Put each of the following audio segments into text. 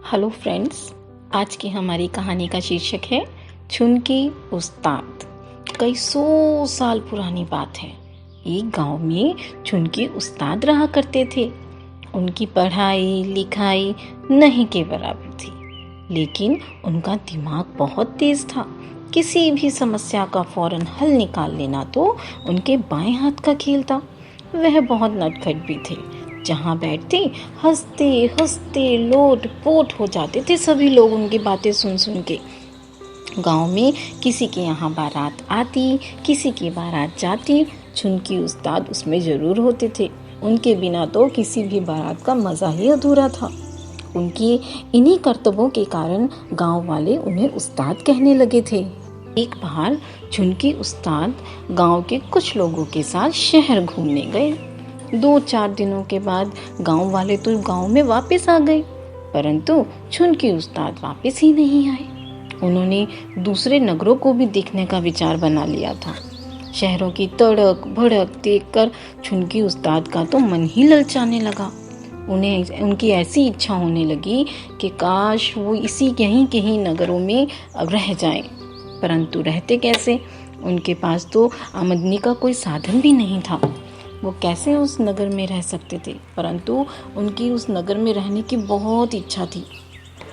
Hello friends, आज की हमारी कहानी का शीर्षक है छुनकी उस्ताद। कई सौ साल पुरानी बात है। एक गांव में छुनकी उस्ताद रहा करते थे। उनकी पढ़ाई लिखाई नहीं के बराबर थी, लेकिन उनका दिमाग बहुत तेज था। किसी भी समस्या का फौरन हल निकाल लेना तो उनके बाएं हाथ का खेल था। वह बहुत नटखट भी थे। जहाँ बैठते हंसते हंसते लोट पोट हो जाते थे सभी लोग उनकी बातें सुन सुन के। गांव में किसी के यहाँ बारात आती, किसी की बारात जाती, छुनकी उस्ताद उसमें जरूर होते थे। उनके बिना तो किसी भी बारात का मज़ा ही अधूरा था। उनके इन्हीं करतबों के कारण गांव वाले उन्हें उस्ताद कहने लगे थे। एक बार छुनकी उस्ताद गांव के कुछ लोगों के साथ शहर घूमने गए। 2-4 दिनों के बाद गांव वाले तो गांव में वापस आ गए, परंतु छुनकी उस्ताद वापस ही नहीं आए। उन्होंने दूसरे नगरों को भी देखने का विचार बना लिया था। शहरों की तड़क भड़क देखकर छुनकी उस्ताद का तो मन ही ललचाने लगा। उन्हें उनकी ऐसी इच्छा होने लगी कि काश वो इसी कहीं नगरों में रह जाएं, परंतु रहते कैसे? उनके पास तो आमदनी का कोई साधन भी नहीं था। वो कैसे उस नगर में रह सकते थे? परंतु उनकी उस नगर में रहने की बहुत इच्छा थी।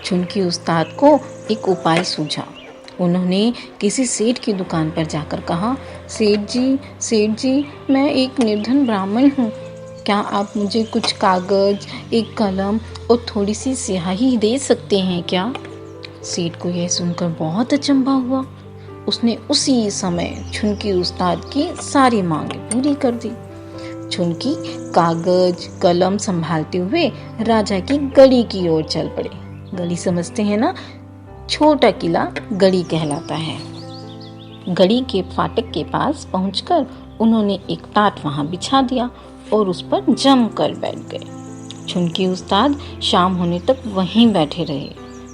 छुनकी उस्ताद को एक उपाय सूझा। उन्होंने किसी सेठ की दुकान पर जाकर कहा, सेठ जी, मैं एक निर्धन ब्राह्मण हूँ। क्या आप मुझे कुछ कागज, एक कलम और थोड़ी सी स्याही दे सकते हैं क्या? सेठ को यह सुनकर बहुत अचंभा हुआ। उसने उसी समय छुनकी उस्ताद की सारी मांगें पूरी कर दी। छुनकी कागज कलम संभालते हुए राजा की गढ़ी की ओर चल पड़े। गढ़ी समझते हैं ना? छोटा किला गढ़ी कहलाता है। गढ़ी के फाटक के पास पहुंचकर उन्होंने एक टाट वहां बिछा दिया और उस पर जम कर बैठ गए। छुनकी उस्ताद शाम होने तक वहीं बैठे रहे।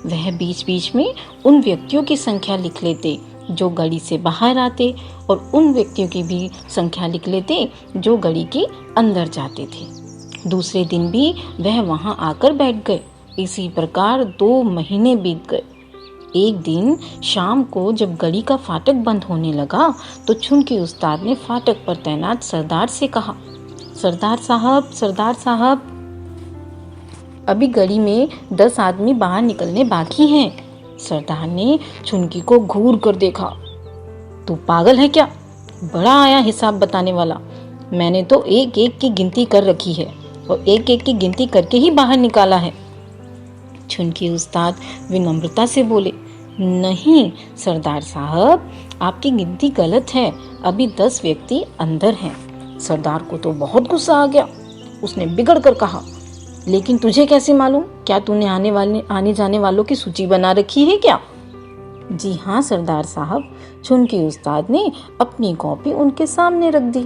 वह बीच बीच में उन व्यक्तियों की संख्या लिख लेते जो गढ़ी से बाहर आते और उन व्यक्तियों की भी संख्या लिख लेते जो गढ़ी के अंदर जाते थे। दूसरे दिन भी वह वहां आकर बैठ गए। इसी प्रकार 2 महीने बीत गए। एक दिन शाम को जब गढ़ी का फाटक बंद होने लगा तो छुनकी उस्ताद ने फाटक पर तैनात सरदार से कहा, सरदार साहब, अभी गढ़ी में 10 आदमी बाहर निकलने बाकी हैं। सरदार ने छुनकी को घूर कर देखा। तू पागल है क्या? बड़ा आया हिसाब बताने वाला। मैंने तो एक एक की गिनती कर रखी है और एक एक की गिनती करके ही बाहर निकाला है। छुनकी उस्ताद विनम्रता से बोले, नहीं सरदार साहब, आपकी गिनती गलत है। अभी 10 व्यक्ति अंदर हैं। सरदार को तो बहुत गुस्सा आ गया। उसने बिगड़ कर कहा, लेकिन तुझे कैसे मालूम? क्या तूने आने जाने वालों की सूची बना रखी है क्या? जी हाँ सरदार साहब। छुनकी उस्ताद ने अपनी कॉपी उनके सामने रख दी।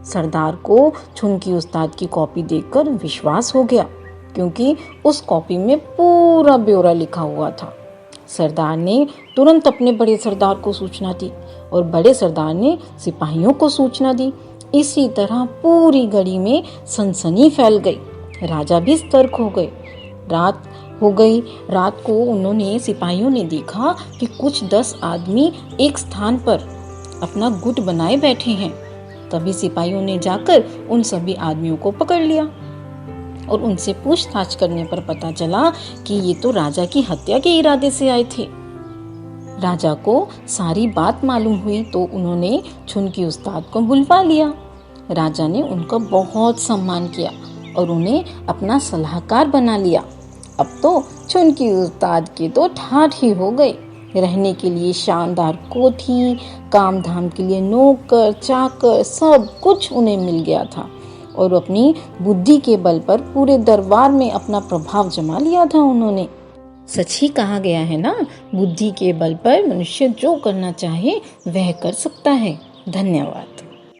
सरदार को छुनकी उस्ताद की कॉपी देखकर विश्वास हो गया, क्योंकि उस कॉपी में पूरा ब्यौरा लिखा हुआ था। सरदार ने तुरंत अपने बड़े सरदार को सूचना दी और बड़े सरदार ने सिपाहियों को सूचना दी। इसी तरह पूरी गढ़ी में सनसनी फैल गई। राजा भी सतर्क हो गए। रात हो गई। रात को उन्होंने सिपाहियों ने देखा कि कुछ 10 आदमी एक स्थान पर अपना गुट बनाए बैठे हैं। तभी सिपाहियों ने जाकर उन सभी आदमियों को पकड़ लिया और उनसे पूछताछ करने पर पता चला कि ये तो राजा की हत्या के इरादे से आए थे। राजा को सारी बात मालूम हुई तो उन्होंने छुनकी उस्ताद को बुलवा लिया। राजा ने उनका बहुत सम्मान किया और उन्हें अपना सलाहकार बना लिया। अब तो छुनकी उस्ताद की तो ठाठ ही हो गई। रहने के लिए शानदार कोठी, काम धाम के लिए नौकर चाकर, सब कुछ उन्हें मिल गया था और अपनी बुद्धि के बल पर पूरे दरबार में अपना प्रभाव जमा लिया था उन्होंने। सच ही कहा गया है ना, बुद्धि के बल पर मनुष्य जो करना चाहे वह कर सकता है। धन्यवाद।